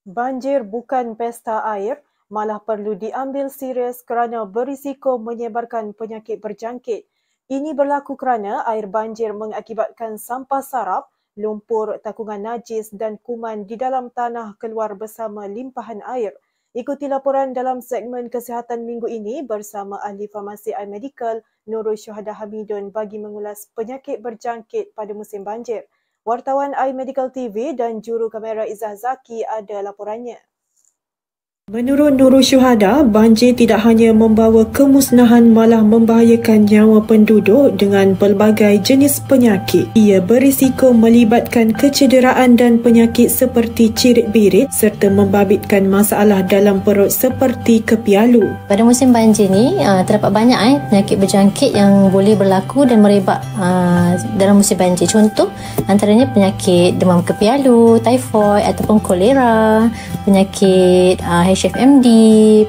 Banjir bukan pesta air, malah perlu diambil serius kerana berisiko menyebarkan penyakit berjangkit. Ini berlaku kerana air banjir mengakibatkan sampah sarap, lumpur, takungan najis dan kuman di dalam tanah keluar bersama limpahan air. Ikuti laporan dalam segmen kesihatan minggu ini bersama ahli farmasi air medikal Nurul Syuhada Hamidun bagi mengulas penyakit berjangkit pada musim banjir. Wartawan iMedical TV dan juru kamera Izzah Zaki ada laporannya. Menurut Nurul Syuhada, banjir tidak hanya membawa kemusnahan malah membahayakan nyawa penduduk dengan pelbagai jenis penyakit. Ia berisiko melibatkan kecederaan dan penyakit seperti cirit-birit serta membabitkan masalah dalam perut seperti kepialu. Pada musim banjir ni terdapat banyak penyakit berjangkit yang boleh berlaku dan merebak dalam musim banjir. Contoh antaranya penyakit demam kepialu, typhoid ataupun kolera, penyakit HFMD,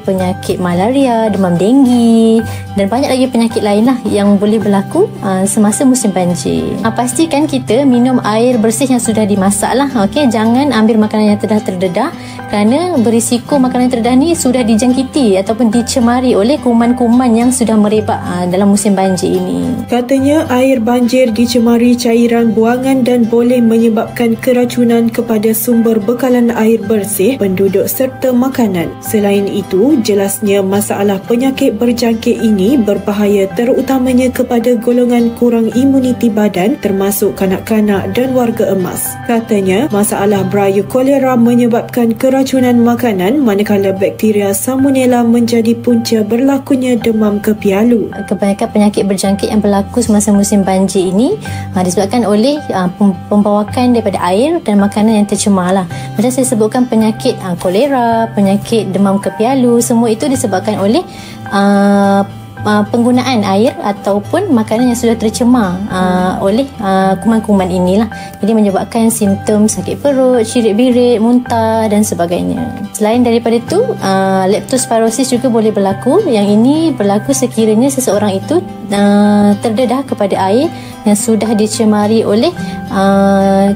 penyakit malaria, demam denggi dan banyak lagi penyakit lain yang boleh berlaku semasa musim banjir. Pastikan kita minum air bersih yang sudah dimasak okey, jangan ambil makanan yang telah terdedah kerana berisiko makanan terdedah ni sudah dijangkiti ataupun dicemari oleh kuman-kuman yang sudah merebak dalam musim banjir ini. Katanya air banjir dicemari cairan buangan dan boleh menyebabkan keracunan kepada sumber bekalan air bersih, penduduk serta makanan. Selain itu, jelasnya masalah penyakit berjangkit ini berbahaya terutamanya kepada golongan kurang imuniti badan termasuk kanak-kanak dan warga emas. Katanya, masalah berayu kolera menyebabkan keracunan makanan manakala bakteria Salmonella menjadi punca berlakunya demam kepialu. Kebanyakan penyakit berjangkit yang berlaku semasa musim banjir ini disebabkan oleh pembawakan daripada air dan makanan yang tercemar Macam saya sebutkan penyakit kolera, penyakit demam kepialu, semua itu disebabkan oleh penggunaan air ataupun makanan yang sudah tercemar oleh kuman-kuman inilah. Jadi menyebabkan simptom sakit perut, cirit-birit, muntah dan sebagainya. Selain daripada itu, leptospirosis juga boleh berlaku. Yang ini berlaku sekiranya seseorang itu terdedah kepada air yang sudah dicemari oleh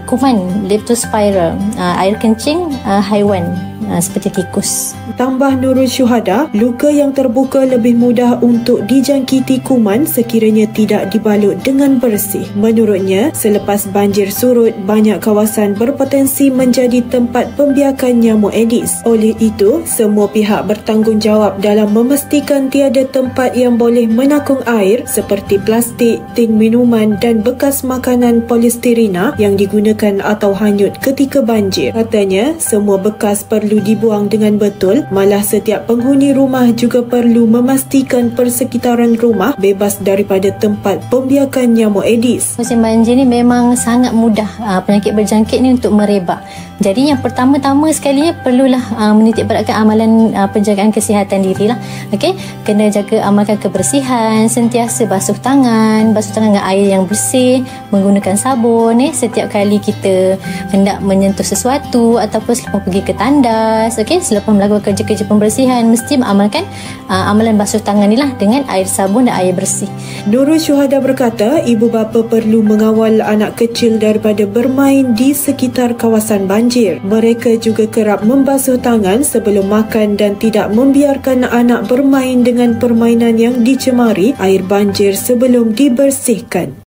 kuman leptospira, air kencing haiwan seperti tikus. Tambah Nurul Syuhada, luka yang terbuka lebih mudah untuk dijangkiti kuman sekiranya tidak dibalut dengan bersih. Menurutnya, selepas banjir surut, banyak kawasan berpotensi menjadi tempat pembiakan nyamuk Aedes. Oleh itu, semua pihak bertanggungjawab dalam memastikan tiada tempat yang boleh menakung air seperti plastik, tin minuman dan bekas makanan polistirena yang digunakan atau hanyut ketika banjir. Katanya, semua bekas perlu dibuang dengan betul, malah setiap penghuni rumah juga perlu memastikan persekitaran rumah bebas daripada tempat pembiakan nyamuk Aedes. Musim banjir ni memang sangat mudah penyakit berjangkit ni untuk merebak. Jadi yang pertama-tama sekali perlulah menitik beratkan amalan penjagaan kesihatan diri Okey, kena jaga amalkan kebersihan, sentiasa basuh tangan dengan air yang bersih, menggunakan sabun setiap kali kita hendak menyentuh sesuatu ataupun selepas pergi ke tandas, selepas melakukan kerja-kerja pembersihan mesti mengamalkan amalan basuh tangan ni dengan air sabun dan air bersih. Nurul Syuhada berkata, ibu bapa perlu mengawal anak kecil daripada bermain di sekitar kawasan banjir. Mereka juga kerap membasuh tangan sebelum makan dan tidak membiarkan anak bermain dengan permainan yang dicemari air banjir sebelum dibersihkan.